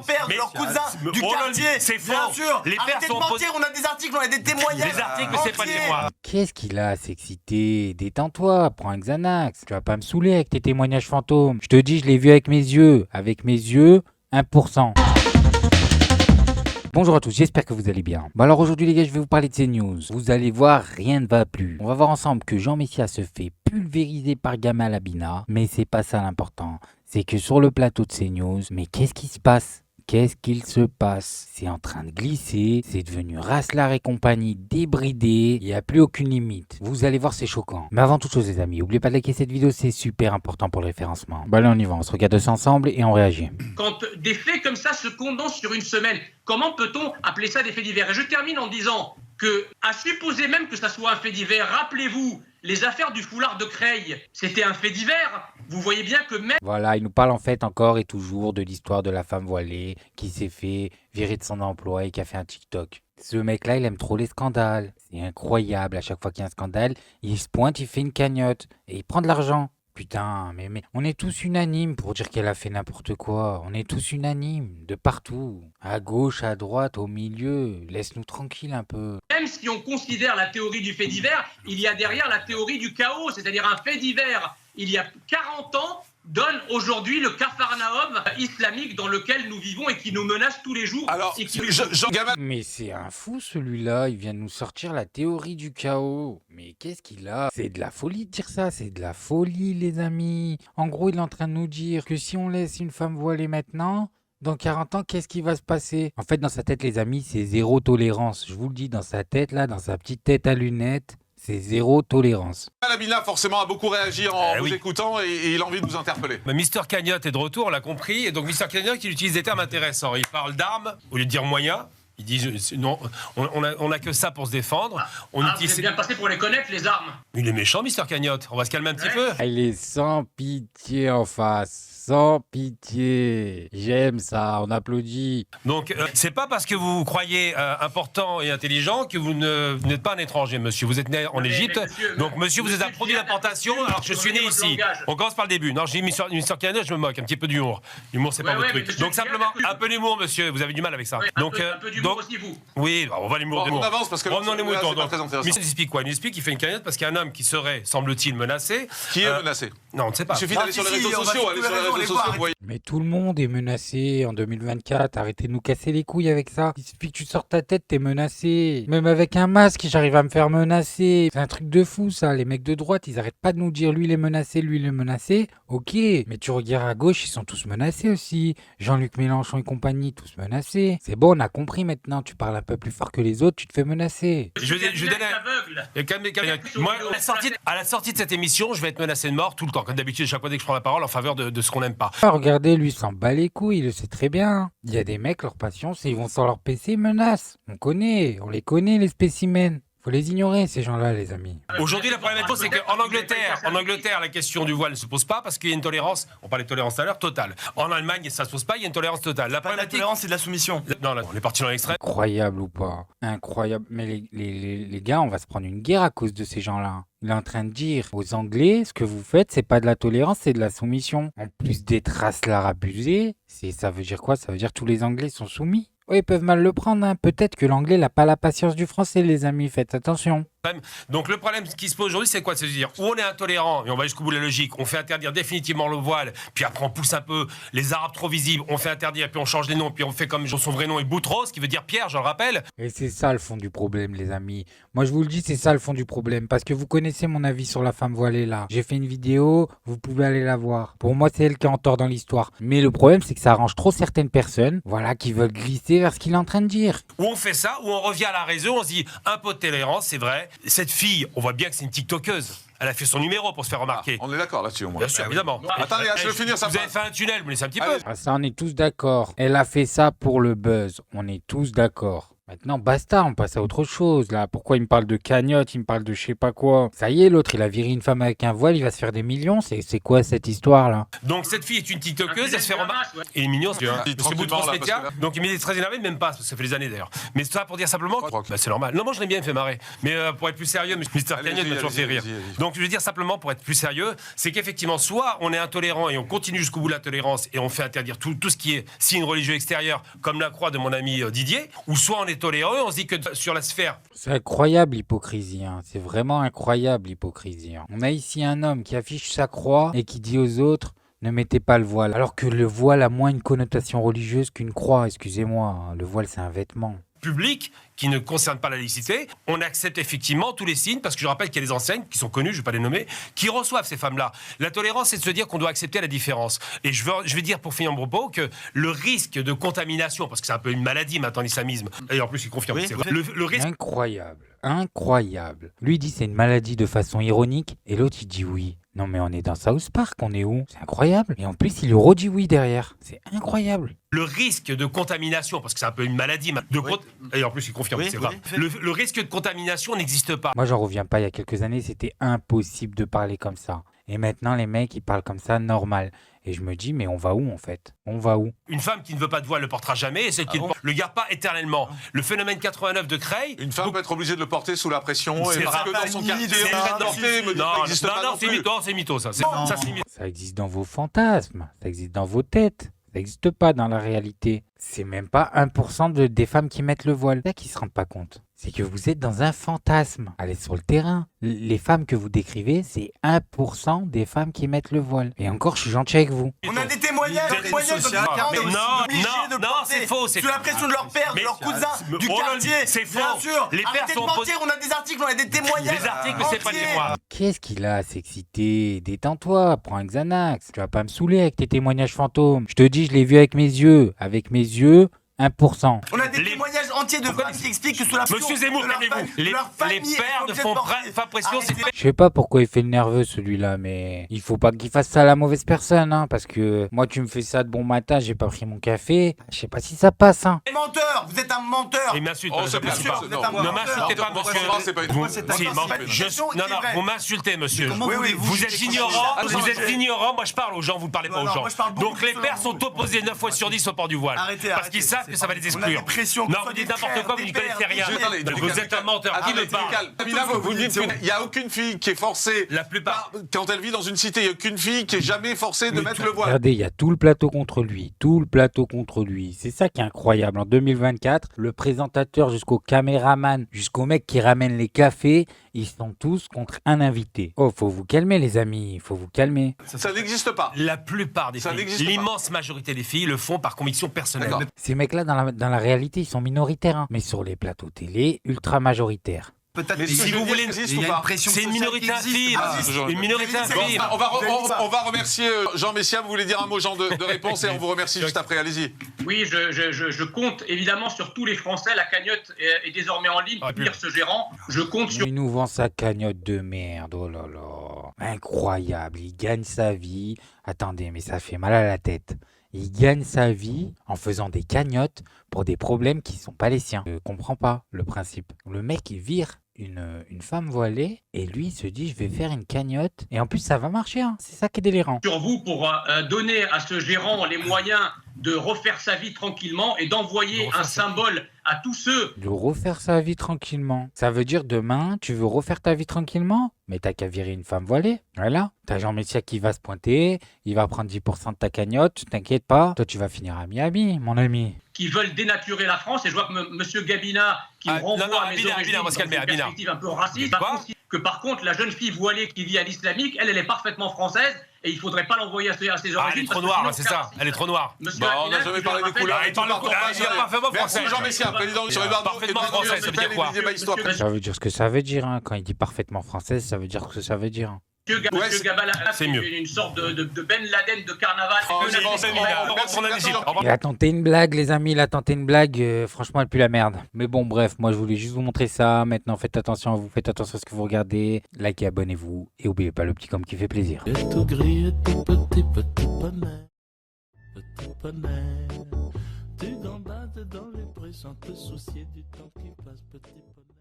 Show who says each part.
Speaker 1: père, de leur cousin, du quartier.
Speaker 2: C'est faux.
Speaker 1: Bien sûr.
Speaker 2: Les pères
Speaker 1: Arrêtez de
Speaker 2: sont
Speaker 1: mentir, on a des articles, on a des témoignages.
Speaker 2: Les articles, c'est pas des
Speaker 1: entiers.
Speaker 2: mois.
Speaker 3: Qu'est-ce qu'il a à s'exciter? Détends-toi, prends un Xanax. Tu vas pas me saouler avec tes témoignages fantômes. Je te dis, je l'ai vu avec mes yeux. Avec mes yeux, 1%. Bonjour à tous, j'espère que vous allez bien. Bon alors aujourd'hui les gars, je vais vous parler de ces news. Vous allez voir, rien ne va plus. On va voir ensemble que Jean Messia se fait pulvériser par Gamal Abina. Mais c'est pas ça l'important. C'est que sur le plateau de ces news, mais qu'est-ce qui se passe? Qu'est-ce qu'il se passe? C'est en train de glisser, c'est devenu Raslar et compagnie débridé, il n'y a plus aucune limite. Vous allez voir, c'est choquant. Mais avant toute chose les amis, n'oubliez pas de liker cette vidéo, c'est super important pour le référencement. Bon allez on y va, on se regarde ça ensemble et on réagit.
Speaker 4: Quand des faits comme ça se condensent sur une semaine, comment peut-on appeler ça des faits divers? Et je termine en disant que, à supposer même que ça soit un fait divers, rappelez-vous, les affaires du foulard de Creil, c'était un fait divers. Vous voyez bien que même...
Speaker 3: Voilà, il nous parle en fait encore et toujours de l'histoire de la femme voilée qui s'est fait virer de son emploi et qui a fait un TikTok. Ce mec-là, il aime trop les scandales. C'est incroyable, à chaque fois qu'il y a un scandale, il se pointe, il fait une cagnotte et il prend de l'argent. Putain, mais on est tous unanimes pour dire qu'elle a fait n'importe quoi. On est tous unanimes, de partout. À gauche, à droite, au milieu. Laisse-nous tranquille un peu.
Speaker 4: Même si on considère la théorie du fait divers, il y a derrière la théorie du chaos, c'est-à-dire un fait divers, il y a 40 ans, donne aujourd'hui le Capharnaüm islamique dans lequel nous vivons et qui nous menace tous les jours.
Speaker 5: Alors,
Speaker 4: et qui...
Speaker 5: Jean Gamal...
Speaker 3: Mais c'est un fou celui-là, il vient de nous sortir la théorie du chaos. Mais qu'est-ce qu'il a? C'est de la folie de dire ça, c'est de la folie les amis. En gros, il est en train de nous dire que si on laisse une femme voilée maintenant... Dans 40 ans, qu'est-ce qui va se passer? En fait, dans sa tête, les amis, c'est zéro tolérance. Je vous le dis, dans sa tête, là, dans sa petite tête à lunettes, c'est zéro tolérance.
Speaker 5: Abina, forcément, a beaucoup réagi en vous écoutant et il a envie de vous interpeller.
Speaker 2: Mais Mister Cagnotte est de retour, on l'a compris. Et donc Mister Cagnotte, il utilise des termes intéressants. Il parle d'armes, au lieu de dire moyens. Il dit non, on a que ça pour se défendre.
Speaker 4: C'est bien passé pour les connaître, les armes.
Speaker 2: Il est méchant, Mister Cagnotte. On va se calmer un petit peu.
Speaker 3: Il est sans pitié en face. Sans pitié. J'aime ça, on applaudit.
Speaker 2: Donc, c'est pas parce que vous vous croyez important et intelligent que vous n'êtes pas un étranger, monsieur. Vous êtes né en Égypte. Donc, monsieur, vous êtes un produit d'importation alors que je suis né ici. On commence par le début. Non, j'ai mis Mister Cagnotte, je me moque. Un petit peu d'humour. L'humour, c'est pas votre truc. Donc, simplement, un peu d'humour, monsieur. Vous avez du mal avec ça. Donc,
Speaker 4: un peu d'humour aussi, vous.
Speaker 2: Oui, on va l'humour.
Speaker 5: On avance parce que
Speaker 2: revenons les moutons.
Speaker 5: c'est pas très intéressant.
Speaker 2: Mais il explique quoi? Il explique qu'il fait une cagnotte parce qu'il y a un homme qui serait, semble-t-il, menacé.
Speaker 5: Qui est menacé?
Speaker 2: Non, on ne sait pas.
Speaker 5: Il suffit d'aller sur les réseaux sociaux. Allez sur les réseaux sociaux, vous voyez.
Speaker 3: Mais tout le monde est menacé en 2024. Arrêtez de nous casser les couilles avec ça. Il suffit que tu sortes ta tête, t'es menacé. Même avec un masque, j'arrive à me faire menacer. C'est un truc de fou ça. Les mecs de droite, ils arrêtent pas de nous dire lui il est menacé, lui il est menacé. Ok, mais tu regardes à gauche, ils sont tous menacés aussi. Jean-Luc Mélenchon et compagnie, tous menacés. C'est bon, on a compris maintenant. Tu parles un peu plus fort que les autres, tu te fais menacer.
Speaker 2: Je moi, à la sortie de cette émission, je vais être menacé de mort tout le temps. Comme d'habitude, chaque fois dès que je prends la parole en faveur de ce qu'on n'aime pas.
Speaker 3: Ah, regardez, lui, il s'en bat les couilles, il le sait très bien. Il y a des mecs, leur passion, c'est ils vont sur leur PC, ils menacent. On les connaît, les spécimens. Faut les ignorer, ces gens-là, les amis.
Speaker 2: Aujourd'hui, la problématique, c'est qu'en Angleterre, la question du voile ne se pose pas parce qu'il y a une tolérance, on parlait de tolérance tout à l'heure, totale. En Allemagne, ça ne se pose pas, il y a une tolérance totale. La
Speaker 1: tolérance, c'est de la soumission.
Speaker 2: Non, là, on est parti dans l'extrême.
Speaker 3: Incroyable ou pas? Incroyable. Mais les gars, on va se prendre une guerre à cause de ces gens-là. Il est en train de dire aux Anglais, ce que vous faites, c'est pas de la tolérance, c'est de la soumission. En plus d'être Raslar abusé, ça veut dire quoi? Ça veut dire que tous les Anglais sont soumis. Oui, ils peuvent mal le prendre, hein. Peut-être que l'anglais n'a pas la patience du français, les amis, faites attention.
Speaker 2: Donc le problème qui se pose aujourd'hui, c'est quoi? C'est de dire, où on est intolérant, et on va jusqu'au bout de la logique, on fait interdire définitivement le voile, puis après on pousse un peu les arabes trop visibles, on fait interdire, puis on change les noms, puis on fait comme son vrai nom est Boutros, qui veut dire Pierre, je le rappelle.
Speaker 3: Et c'est ça le fond du problème, les amis. Moi, je vous le dis, c'est ça le fond du problème, parce que vous connaissez mon avis sur la femme voilée, là. J'ai fait une vidéo, vous pouvez aller la voir. Pour moi, c'est elle qui est en tort dans l'histoire. Mais le problème, c'est que ça arrange trop certaines personnes, voilà, qui veulent glisser vers ce qu'il est en train de dire.
Speaker 2: Où on fait ça, où on revient à la raison, on se dit, un peu de tolérance, c'est vrai. Cette fille, on voit bien que c'est une TikTokeuse. Elle a fait son numéro pour se faire remarquer.
Speaker 5: On est d'accord là-dessus au moins.
Speaker 2: Bien sûr, évidemment.
Speaker 5: Attendez, je vais finir ça.
Speaker 2: Vous avez fait un tunnel, vous laissez un petit peu.
Speaker 3: Ah, ça, on est tous d'accord. Elle a fait ça pour le buzz. On est tous d'accord. Maintenant, basta, on passe à autre chose, là. Pourquoi il me parle de cagnotte, il me parle de je sais pas quoi. Ça y est, l'autre, il a viré une femme avec un voile, il va se faire des millions. C'est quoi cette histoire-là?
Speaker 2: Donc cette fille est une TikTokeuse, elle se fait remarquer. Il est mignon, tu vois. Monsieur Boutros Média. Donc il est très énervé, même pas, parce que ça fait des années d'ailleurs. Mais ça pour dire simplement que c'est normal. Non, moi je l'aime bien, il me fait marrer. Mais pour être plus sérieux, Mr. Cagnotte m'a toujours fait rire. Donc je veux dire simplement pour être plus sérieux, c'est qu'effectivement, soit on est intolérant et on continue jusqu'au bout de l'intolérance et on fait interdire tout ce qui est signe religieux extérieur, comme la croix de mon ami Didier, ou soit on est toléreux, on se dit que sur la sphère.
Speaker 3: C'est incroyable l'hypocrisie, hein. C'est vraiment incroyable l'hypocrisie. Hein. On a ici un homme qui affiche sa croix et qui dit aux autres ne mettez pas le voile. Alors que le voile a moins une connotation religieuse qu'une croix, excusez-moi. Hein. Le voile c'est un vêtement.
Speaker 2: Public qui ne concerne pas la laïcité, on accepte effectivement tous les signes, parce que je rappelle qu'il y a des enseignes qui sont connues, je ne vais pas les nommer, qui reçoivent ces femmes-là. La tolérance, c'est de se dire qu'on doit accepter la différence. Et je vais dire pour finir mon propos que le risque de contamination, parce que c'est un peu une maladie maintenant l'islamisme, et en plus il confirme,
Speaker 1: Oui,
Speaker 2: c'est vrai. Le risque...
Speaker 3: Incroyable. Lui dit c'est une maladie de façon ironique, et l'autre il dit oui. Non mais on est dans South Park, on est où? C'est incroyable. Et en plus il lui redit oui derrière. C'est incroyable.
Speaker 2: Le risque de contamination, parce que c'est un peu une maladie, et en plus il confirme, c'est grave. Le risque de contamination n'existe pas.
Speaker 3: Moi j'en reviens pas, il y a quelques années c'était impossible de parler comme ça. Et maintenant les mecs ils parlent comme ça normal. Et je me dis mais on va où en fait? On va où?
Speaker 2: Une femme qui ne veut pas de voile le portera jamais, et celle qui le garde pas éternellement. Le phénomène 89 de Creil...
Speaker 5: Une femme peut être obligée de le porter sous la pression, et parce que dans son quartier,
Speaker 2: c'est mytho ça.
Speaker 3: Ça existe dans vos fantasmes, ça existe dans vos têtes. Ça n'existe pas dans la réalité. C'est même pas 1% des femmes qui mettent le voile. C'est ça qu'ils se rendent pas compte. C'est que vous êtes dans un fantasme. Allez sur le terrain. Les femmes que vous décrivez, c'est 1% des femmes qui mettent le voile. Et encore, je suis gentil avec vous.
Speaker 1: On a des témoignages,
Speaker 2: non, c'est faux.
Speaker 1: Sous la pression de leur père, de leur cousin, du quartier.
Speaker 2: C'est faux.
Speaker 1: Bien sûr.
Speaker 2: Les pères
Speaker 1: Arrêtez de
Speaker 2: sont
Speaker 1: mentir, on a des articles, on a des témoignages.
Speaker 2: Les articles, c'est pas des mois.
Speaker 3: Qu'est-ce qu'il a à s'exciter? Détends-toi, prends un Xanax. Tu vas pas me saouler avec tes témoignages fantômes. Je te dis, je l'ai vu avec mes yeux. Avec mes yeux, 1%.
Speaker 1: On a des témoignages entiers de femmes qui expliquent que sous la pression
Speaker 2: Monsieur Zemmour, calmez-vous. Les pères ne font pas pression.
Speaker 3: Je sais pas pourquoi il fait le nerveux celui-là, mais il faut pas qu'il fasse ça à la mauvaise personne, hein, parce que moi tu me fais ça de bon matin, j'ai pas pris mon café, je sais pas si ça passe, hein.
Speaker 1: Menteur, vous êtes un menteur.
Speaker 2: Il m'insulte.
Speaker 5: Oh, c'est bien
Speaker 1: sûr,
Speaker 5: sûr.
Speaker 1: vous êtes un
Speaker 2: Ne m'insultez pas,
Speaker 5: menteur.
Speaker 2: monsieur.
Speaker 5: C'est pas une
Speaker 2: Non, vous m'insultez, monsieur. Vous êtes ignorant. Vous êtes ignorant. Moi, je parle aux gens. Vous ne parlez pas aux gens. Donc les pères sont opposés 9 fois sur 10 au port du voile, parce qu'ils savent que ça va les exclure. Non, vous dites n'importe quoi, vous n'y connaissez rien. Vous êtes un menteur. Qui me parle?
Speaker 5: Vous dites qu'il n'y a aucune fille qui est forcée.
Speaker 2: La plupart.
Speaker 5: Quand elle vit dans une cité, il n'y a aucune fille qui est jamais forcée de mettre le voile.
Speaker 3: Regardez, il y a tout le plateau contre lui. Tout le plateau contre lui. C'est ça qui est incroyable. En 2024, le présentateur jusqu'au caméraman, jusqu'au mec qui ramène les cafés, ils sont tous contre un invité. Oh, faut vous calmer les amis, faut vous calmer.
Speaker 5: Ça n'existe pas.
Speaker 2: La plupart des filles, l'immense majorité des filles le font par conviction personnelle.
Speaker 3: Ces mecs-là, dans la réalité, ils sont minoritaires. Hein. Mais sur les plateaux télé, ultra majoritaires.
Speaker 1: Peut-être
Speaker 5: mais
Speaker 1: si vous voulez,
Speaker 5: il y a une
Speaker 1: pression.
Speaker 2: C'est une minorité infime. Une minorité infime.
Speaker 5: On va remercier Jean Messia. Vous voulez dire un mot, Jean, de réponse, et on vous remercie juste après. Allez-y.
Speaker 4: Oui, je compte évidemment sur tous les Français. La cagnotte est désormais en ligne pour tenir ce gérant. Je compte sur...
Speaker 3: Il nous vend sa cagnotte de merde. Oh là là. Incroyable. Il gagne sa vie. Attendez, mais ça fait mal à la tête. Il gagne sa vie en faisant des cagnottes pour des problèmes qui ne sont pas les siens. Je comprends pas le principe. Le mec, il vire une femme voilée et lui, il se dit, je vais faire une cagnotte. Et en plus, ça va marcher. Hein. C'est ça qui est délirant.
Speaker 4: Sur vous pour donner à ce gérant les moyens de refaire sa vie tranquillement et d'envoyer un symbole à tous ceux...
Speaker 3: De refaire sa vie tranquillement. Ça veut dire demain, tu veux refaire ta vie tranquillement? Mais t'as qu'à virer une femme voilée. Voilà. T'as Jean Messia qui va se pointer, il va prendre 10% de ta cagnotte, t'inquiète pas. Toi, tu vas finir à Miami, mon ami.
Speaker 4: Qui veulent dénaturer la France, et je vois que M. Gabina, qui me renvoie à mes origines dans une perspective un peu raciste, que par contre, la jeune fille voilée qui vit à l'islamique, elle est parfaitement française, et il ne faudrait pas l'envoyer à ses origines.
Speaker 2: Elle est trop noire, c'est ça. Elle est trop noire.
Speaker 5: On n'a jamais parlé des couleurs.
Speaker 2: Il parle parfaitement français.
Speaker 5: Merci Jean Messia, président sur Eduardo.
Speaker 2: Parfaitement français, ça veut dire quoi?
Speaker 3: Ça veut dire ce que ça veut dire. Hein. Quand il dit parfaitement française, ça veut dire ce que ça veut dire.
Speaker 4: Monsieur Gabala, c'est une sorte de Ben Laden de carnaval.
Speaker 3: Il a tenté une blague, les amis, il a tenté une blague. Franchement, elle pue la merde. Mais bon, bref, moi je voulais juste vous montrer ça. Maintenant, faites attention à vous, faites attention à ce que vous regardez. Likez, abonnez-vous et n'oubliez pas le petit com qui fait plaisir.
Speaker 6: Et tout gris, et tout petit poney, tu gambades dans les prés sans te soucier du temps qui passe, petit bonhomme.